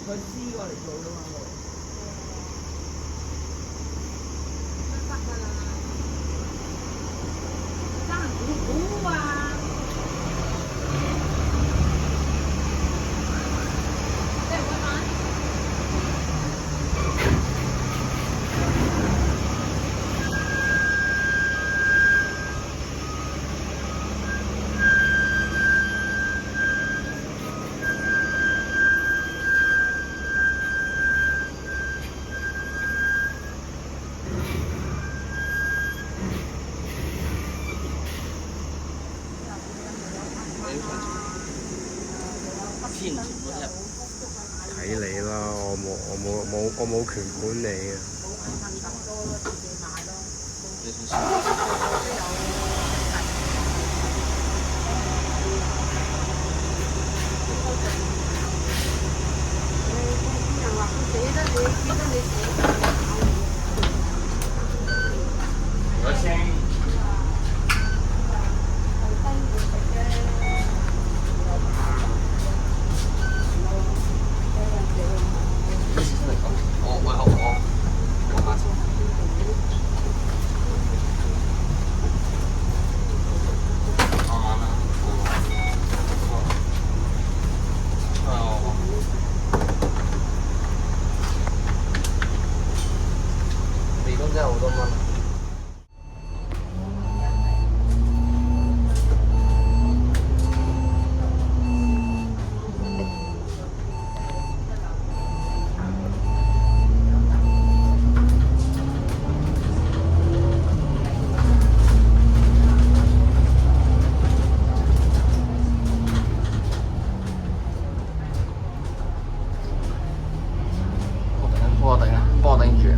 佢知過嚟做㗎嘛會。得㗎啦，爭股啊！即係嗰晚。天全部入。睇你啦，我冇權管你啊！問咁多咯，自己買咯。你算少。人話佢死得你，死得你死。我先。我下次。慢慢啦。美工真係好多蚊。幫我頂住。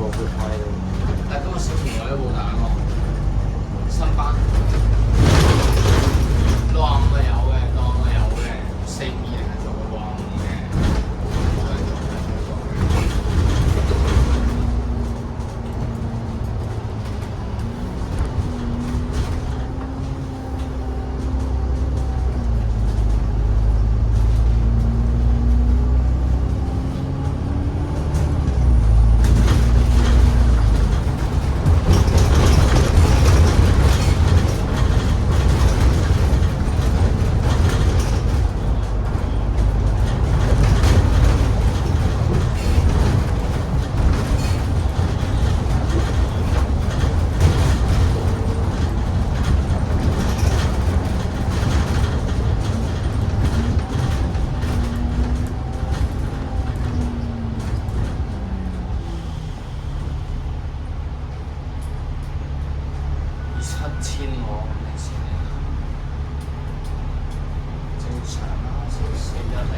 我會開到。但係今日小朋友都冇打咯，新班浪嘅有嘅，浪嘅有嘅，4-2定係做個浪嘅，27,000喎，你先正常啦，4-1嚟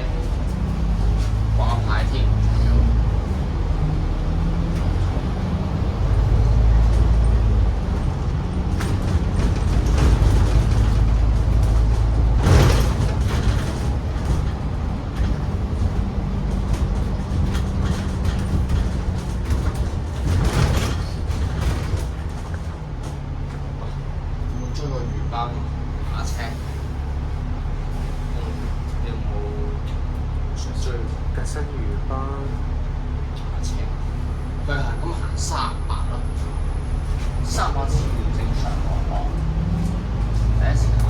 掛牌添，仲要。追個魚班打車，有冇想追特新魚班打車？佢係咁行38咯，38次唔正常喎，第一次行。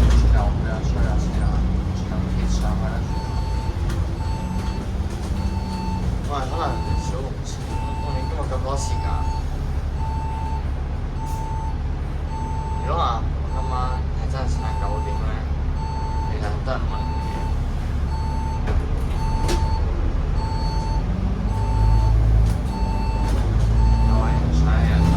最後不要吹下車啦，最後貼上去啦。喂，可能小龍車，我哋今日咁多時間。如果話今晚係真係時間9點咧，其實都係問嘅。各位上一日啦。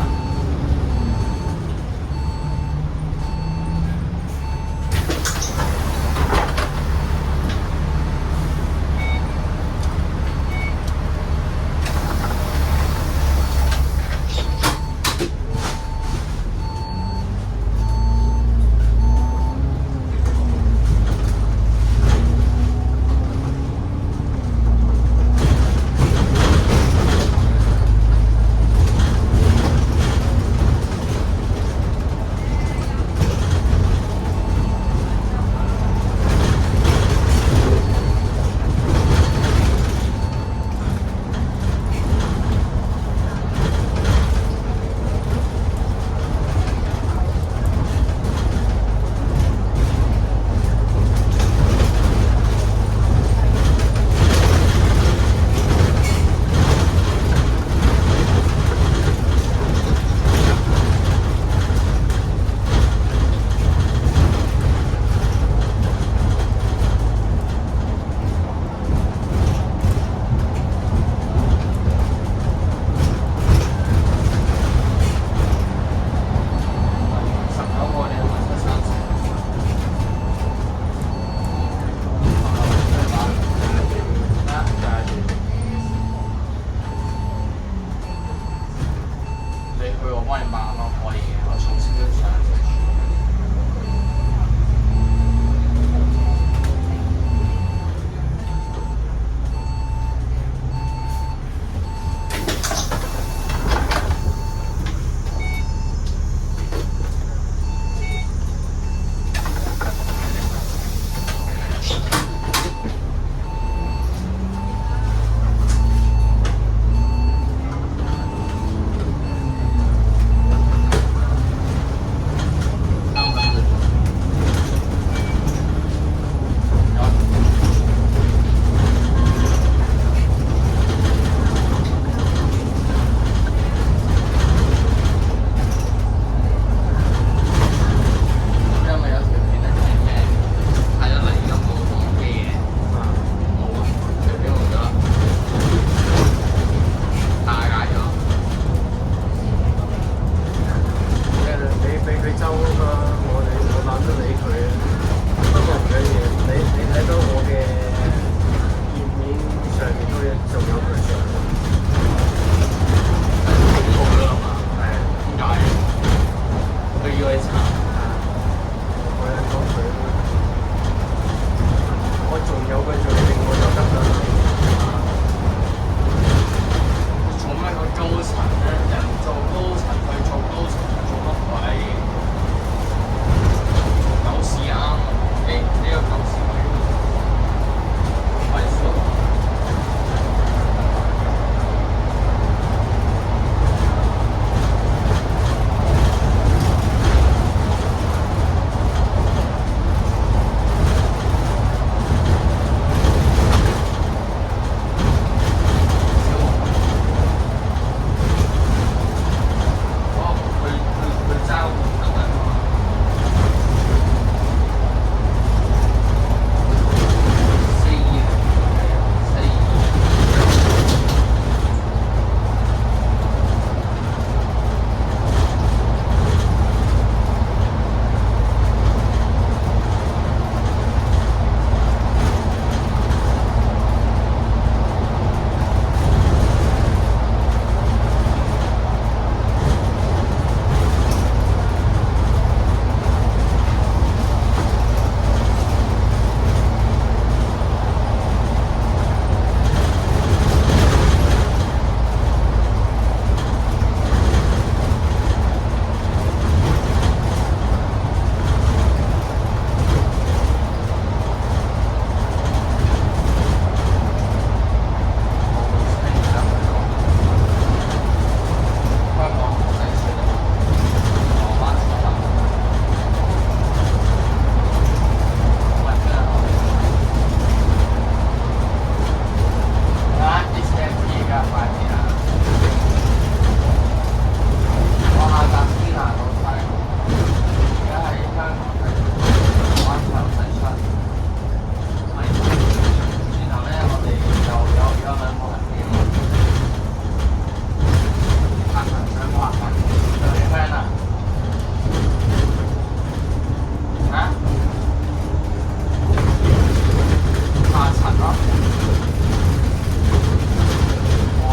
我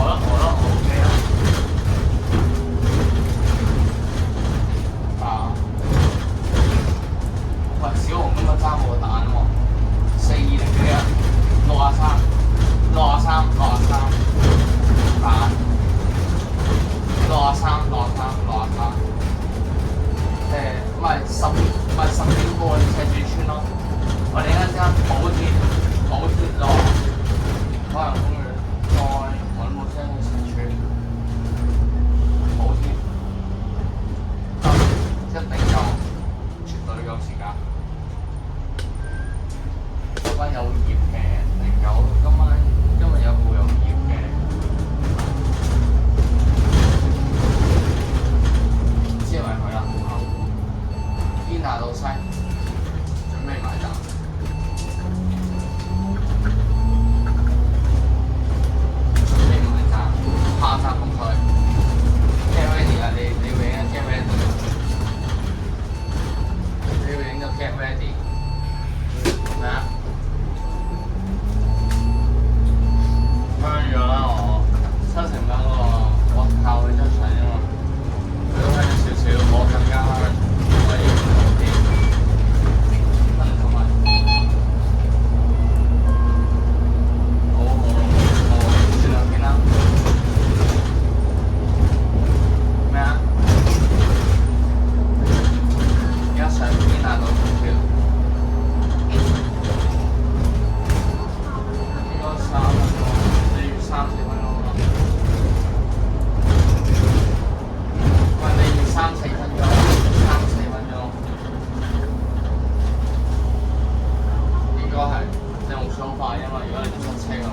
OK 啊。啊！喂，小紅今日爭我蛋喎，420幾啊，63蛋，63，唔係10點半赤柱村咯。我哋而家補鐵落海洋公園，再揾部車去赤柱補鐵，一定有，絕對有時間。嗰班有業嘅，有今日有部有業嘅，知埋佢啦。堅拿道西準備埋站，下站咁佢 get ready 啊！你會應該 get ready， 你會應該 get ready。咩啊？香咗啦我，7成8嗰個，我靠佢出水啊嘛，佢都香少少，我更加香，可以好啲，真係同埋好，算兩件啦。咩啊？而家上邊拿到股票，應該3分鐘，你預3、4分鐘啦。喂，你預3、4分鐘，3、4分鐘，應該係你用數快啊嘛。如果你唔塞車嘅話。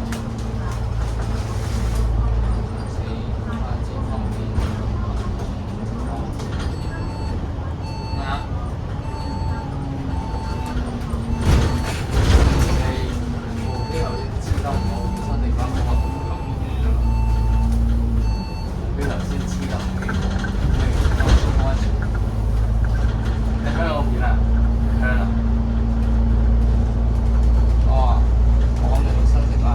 我講你新食啦，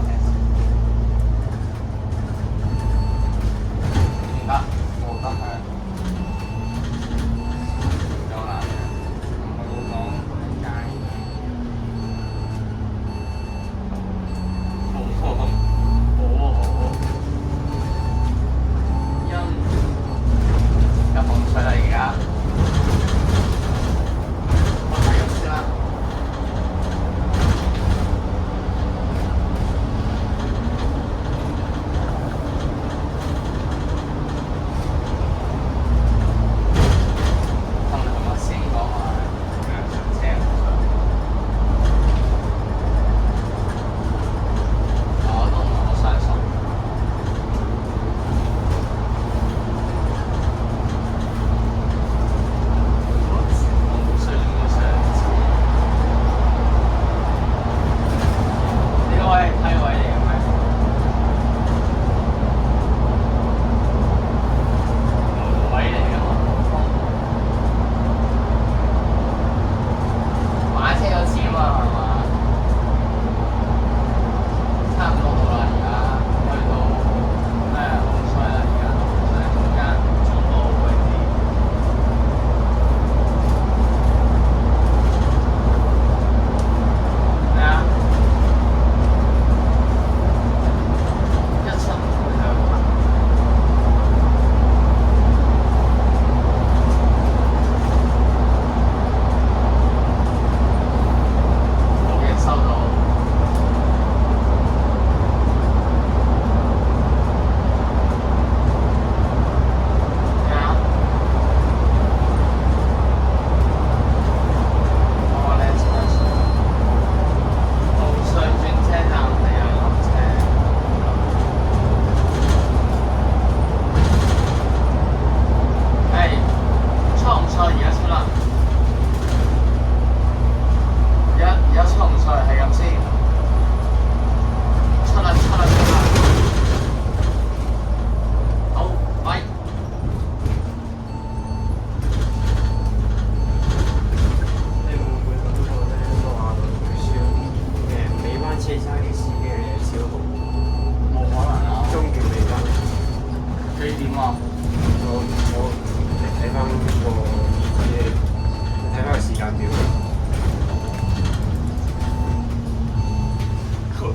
啊！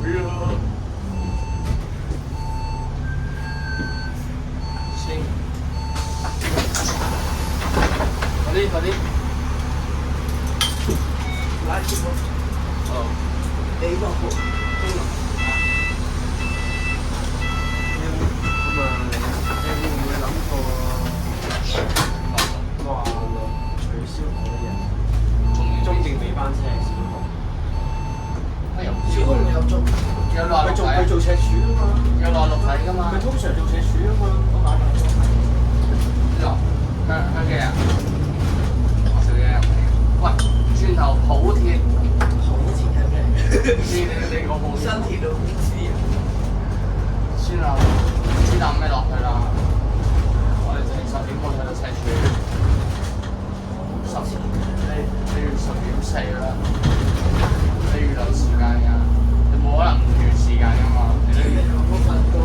先，嗰啲，拉住我，哦，你個好，咁啊，你會唔會諗過話取消嗰日中正尾班車小紅？小紅有做，有內陸睇，佢做赤柱啊嘛，有內陸睇㗎嘛佢。通常做赤柱啊嘛，我買埋咗。咯，香機啊！我少嘢入嚟。喂，轉頭普鐵，好似係咩？你個普鐵，新鐵路公司啊，轉頭唔知搭咩落去啦。我哋就10點半去到赤柱，你要10點4啦。你預留時間㗎，你冇可能唔預時間㗎嘛？你都預。我瞓過，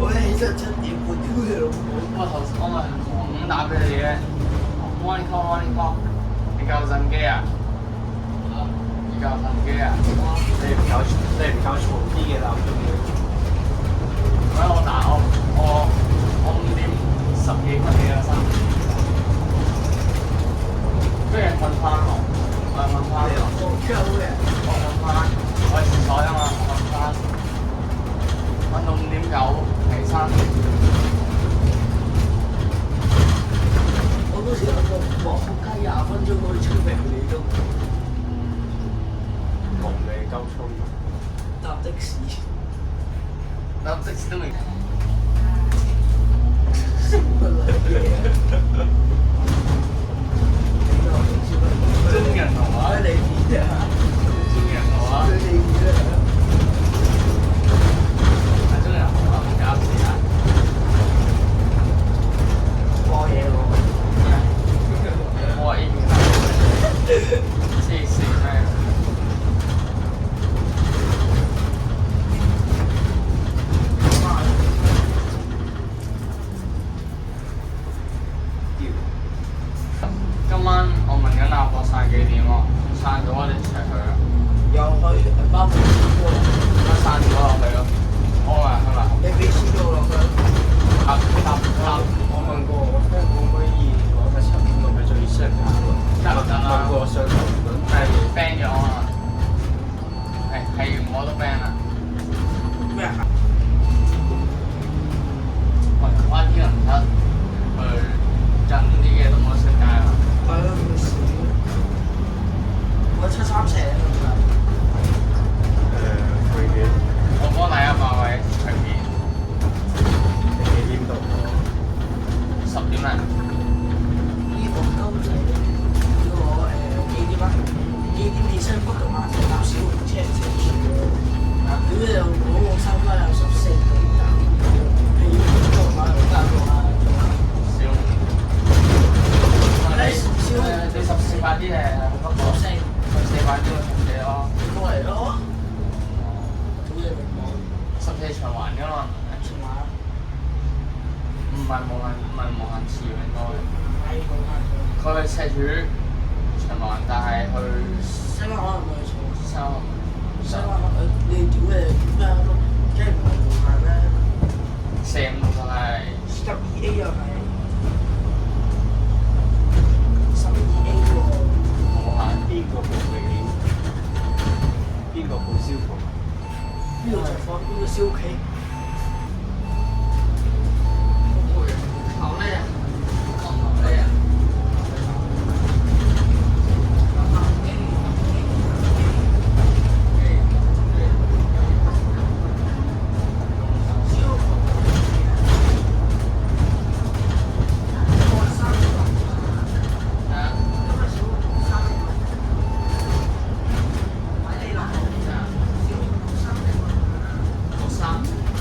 我一起身7點半，屌你老母！我咪5打俾你嘅，morning call，你夠陣機啊？你夠陣機啊？你唔夠嘈啲嘅鬧鐘嘅。喂，我5點10幾分起咗身，跟住瞓翻咯，我瞓翻咯，我鳩嘅，我瞓翻，我喺廁所啊嘛，我瞓翻，瞓到5點9起身。我嗰時諗過，哇！仆街20分鐘可以出名你都同你溝通。搭的士，搭的士都未。乜撚嘢啊？中人係嘛？你片啊？中人係嘛？你片啊？係中人係嘛？唔搞事啊！播嘢喎！我話呢邊黐線咩？今晚我問緊阿博散幾點喎？散咗我哋一齊去啊！又去包冇錢喎，咁散咗落去咯。我話係咪？你俾錢到落去？我問過我 friend 可唔可以攞架7五六去最適合喎？問過上頭問，係 ban 咗啊！係我都 ban 啦。咩啊？喂，灣天人唔得，去近啲嘅都冇得出街啦。係咯，咁少。我734啊嘛。隨便。我幫大家霸位隨便你幾點到10點啦。呢個鳩仔，呢個幾點啊？幾點起身北角碼頭搭小紅車赤柱啊？屌你老母！我3番有14幾站，譬如北角碼頭搭過啊。少。你14快啲誒，不過14快啲去14咯。過嚟咯。早嘢明講， 14循環㗎嘛？循環。唔係無限次嘅應該。係講下佢。佢去赤柱循環，但係去西灣可能冇去錯。西西灣你屌你咩都，梗係唔係無限咩4、5就係？12A 又係12A 喎。無限。邊個報危險？邊個報消防？邊度就放邊個燒企？好咩啊？好咩啊？6-3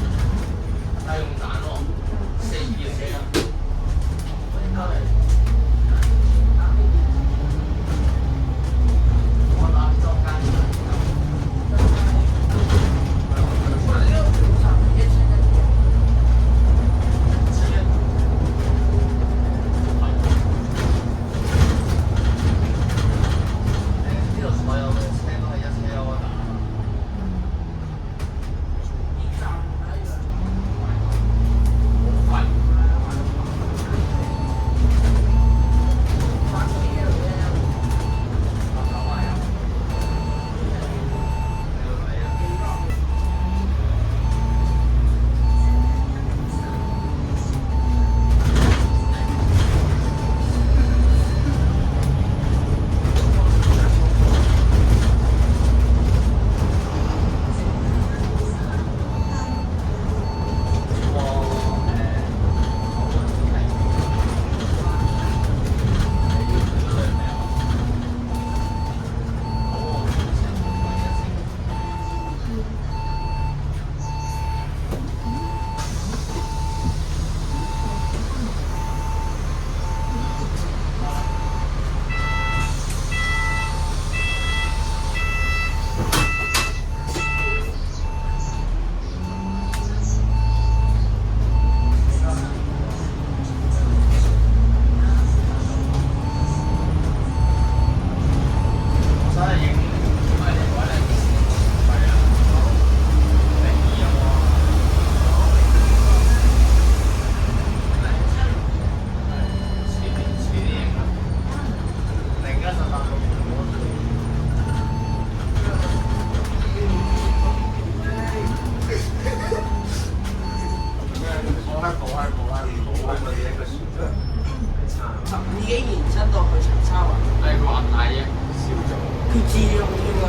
要自用添啊！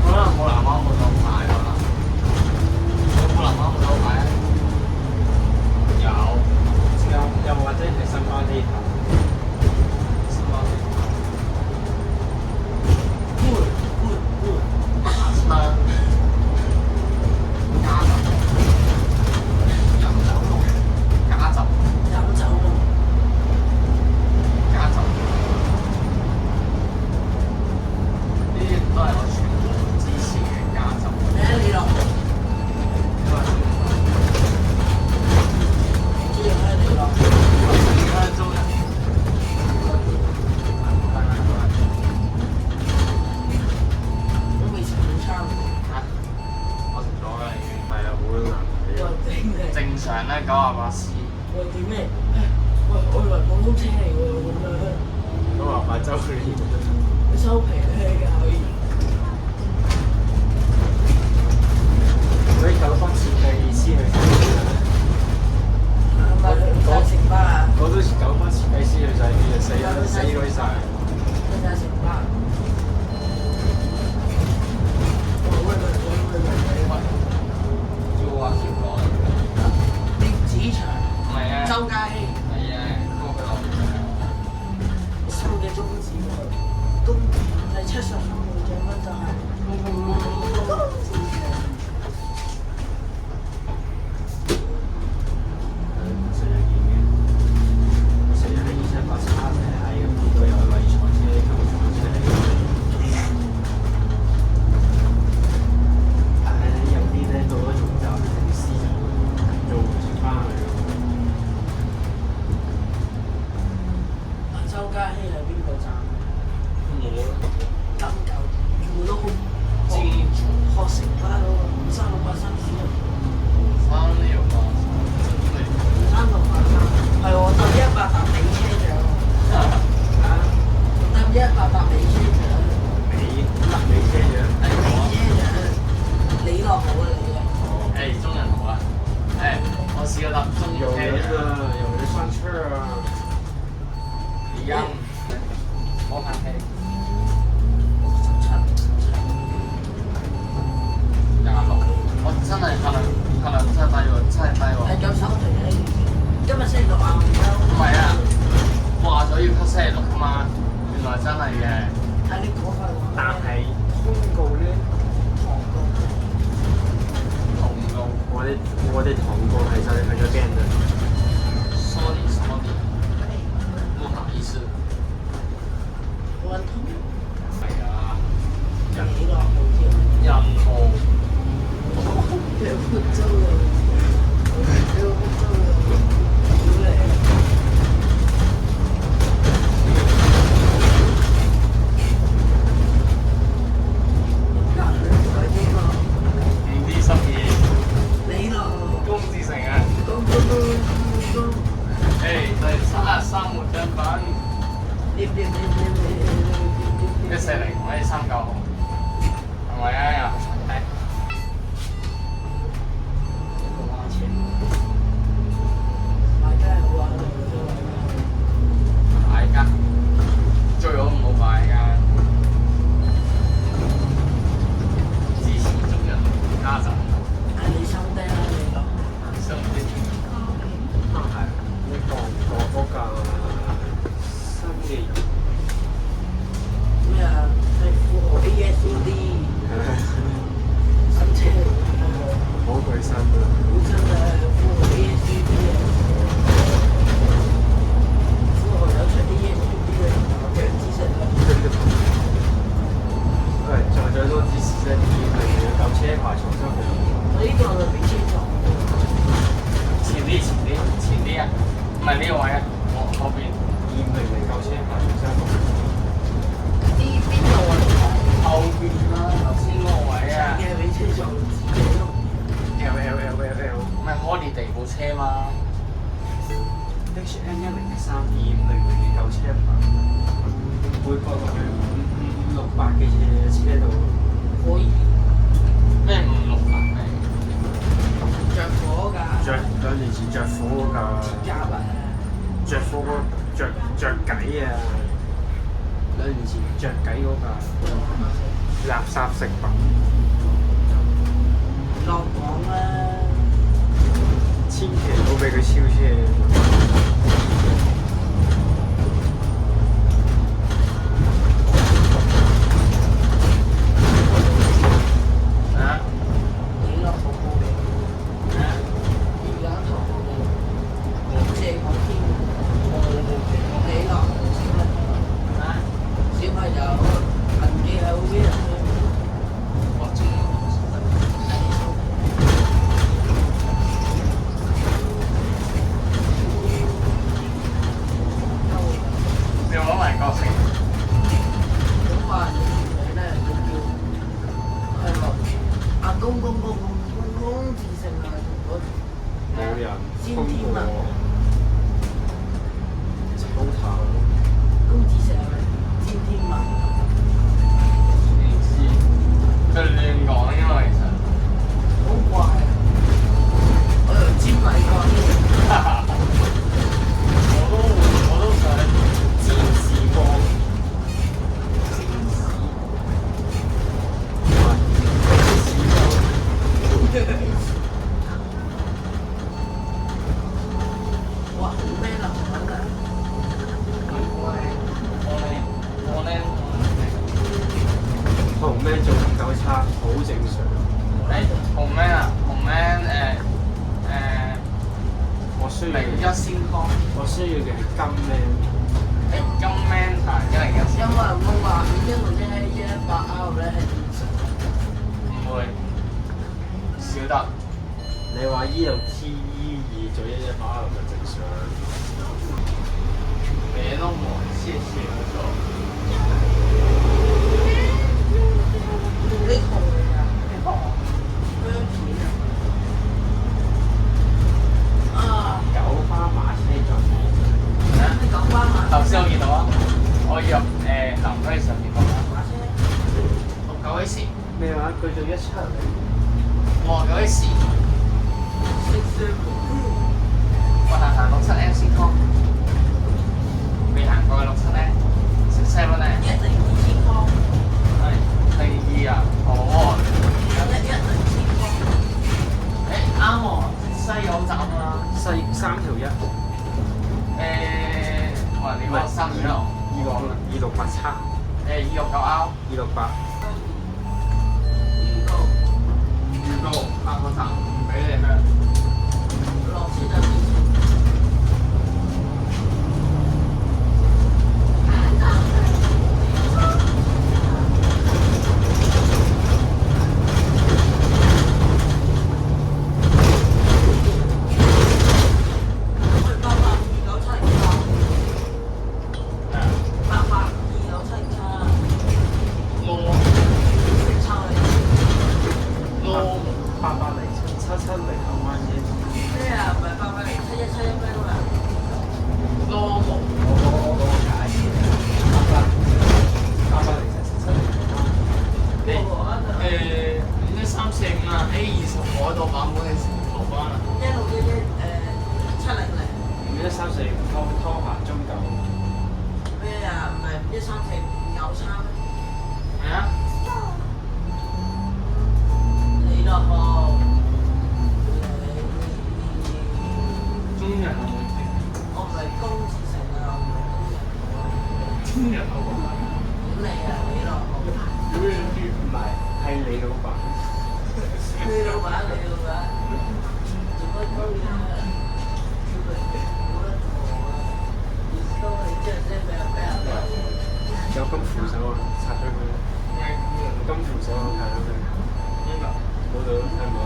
可能冇南灣冇手牌可能，冇南灣冇手牌。又或者係新巴呢頭。新巴呢馬車加酒，飲酒咯，加酒，飲酒咯，加酒。呢啲都係我全部支持嘅加酒。你喺你落，主要喺你落。都未食早餐喎。我食咗啦已經。係啊，好難睇啊！我頂你！正常咧98C，我點咩？喂，我以為普通車嚟喎咁樣。都話快周年，你收皮啦你可以。所以九巴設計意思係係咪去城巴啊？我都九巴設計師去晒邊啊，死鬼晒。去城巴。要話條講。葉子祥、唔係啊。周嘉熙。係啊，嗰個收嘅中字喎，公係75幾蚊就係。成日見嘅，成日喺278叉睇咁見到有禮財車、舊貨車。但係咧有啲咧到咗重站啲司機做唔翻去。周嘉熙係邊個站？冇啦。咁舊，全部都好學城巴嗰個368三線。三呢個嘛，368係我搭100搭尾車長。啊！搭100搭尾車長。尾車嘅。係尾車長。李樂好啊你啊！誒中人好啊，我試過搭中有車嘅，人上車啊！而家我拍戲27、26，我真係可能真係低喎，真係低喎。係咁收皮啊！今日星期六啊，唔係啊，話咗要 cut 星期六㗎嘛，原來真係嘅。睇你嗰份話。但係通告咧，糖告。同路我哋糖告係就係去咗邊嘅。 ，sorry，不好意思。運通。係啊，幾多號添？人號。你福州嘅，你福州嘅，屌你！隔離嗰啲嘛，唔知12，你咯，公子成啊！公，第33活張品，140或者39號，係咪啊？買家係好玩咯，買家，最好唔好買㗎。支持中人家陣，係你收爹啦你咯。想唔知係你講嗰架新嘅咩啊？係富豪 ASUD 新車嚟㗎，好鬼新啊！本身係富豪 ASUD 啊，富豪有出 ASUD 嘅，我嘅知識啊。對，最多支持一啲係舊車牌重新去。我呢個就俾車撞。前啲啊，唔係呢個位啊，我後邊200舊車牌重新去。邊度啊？後邊啦，頭先嗰個位啊，嘅俾車撞自己咯。L 唔係 holiday 部車嘛， HN103 200嘅舊車牌，會駁落去568嘅車度。可以咩568咩？着火㗎， 2年前着火嗰架，夾啊！着火嗰着計啊！2對唔住雀雞嗰個垃圾食品，落網啦！千祈唔好俾佢超車。你落好高嘅，而家頭嘅，借個天，你落小朋友行幾好嘅。你有攞埋角色？咁話你咧，佢叫係落阿公至成啊，嗰冇人通過抽頭，公至成啊，先天文，唔知，佢亂講因為其實好怪啊！我又知米講呢我都想展示過。哇，好咩能量啊！同咩做唔夠差，好正常。紅 man 啊，紅 man 我需要零一先鋒，我需要嘅係金 man，金 man 啊101有先冇人會話516或者係118R咧係正常？唔會少得。你話依度 T2做118R就正常。別弄我，謝謝我。你窮啊？咩片啊？啊！九巴馬車在你九巴馬頭先我見到啊，我入南區嘅時候見到啦。馬車，九幾時？咩話？佢做170，哇九幾時？食我行67M 先鋒，未行過嘅67M，食7呢？ 102先鋒，係第二啊，哦， 110先鋒，啱喎，西柚站啊，西3條1，哇你話3條2687， 269R 268。預告下個站唔俾你去。落車就變成。有金扶手啊，拆咗佢。金扶手睇到佢。邊度？嗰度睇唔到。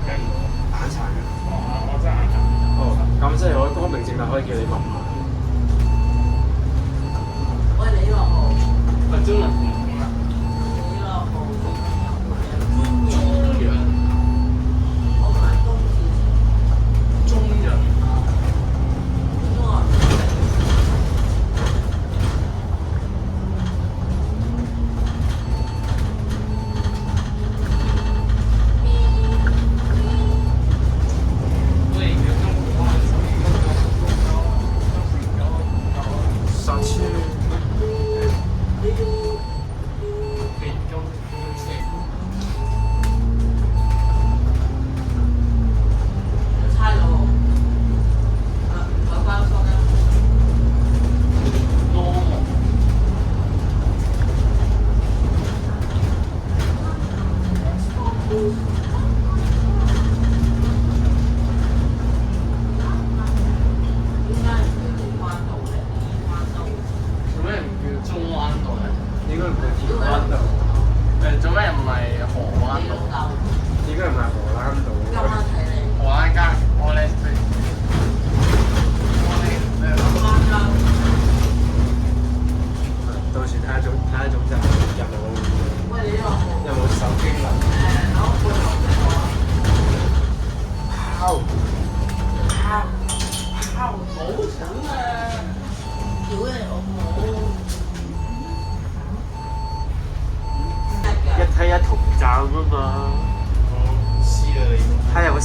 睇唔到。眼殘嘅。我真係眼殘。哦，咁即係我光明正大可以叫你媽媽。喂，李樂豪。喂，真係唔同啊！李樂豪。中人。我唔係公字。中人。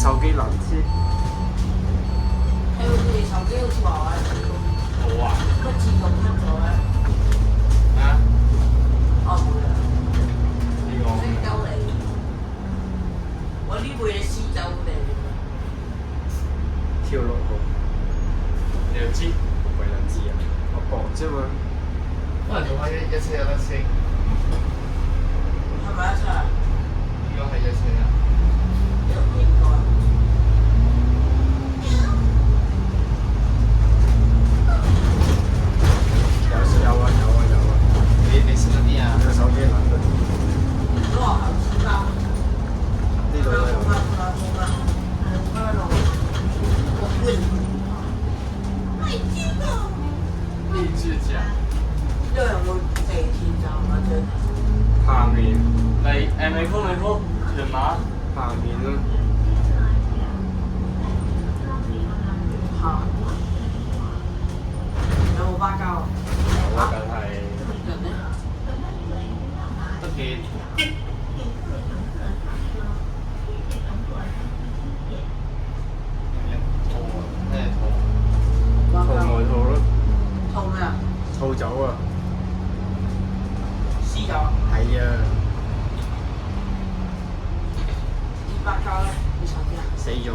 手機能知好似手機好似話我好啊。乜自動熄咗咧？啊？哦冇啦，呢個識鳩你。我呢部嘢私走你。跳落去，你又知？鬼人知啊！我搏啫嘛，可能電話一車有得升，係咪一齊？應該係一車啊。應該。有啊！你識嗰啲啊？個手機能得，都話後知包。呢度都有。荔枝醬。因為我地鐵站或者下面美孚屯馬。下面咯，行。有冇巴膠？有啊，梗係人咧？得幾？咩圖？套外套咯，套咩啊？套走啊，撕咗。係啊，巴膠咧？你手機啊？死咗。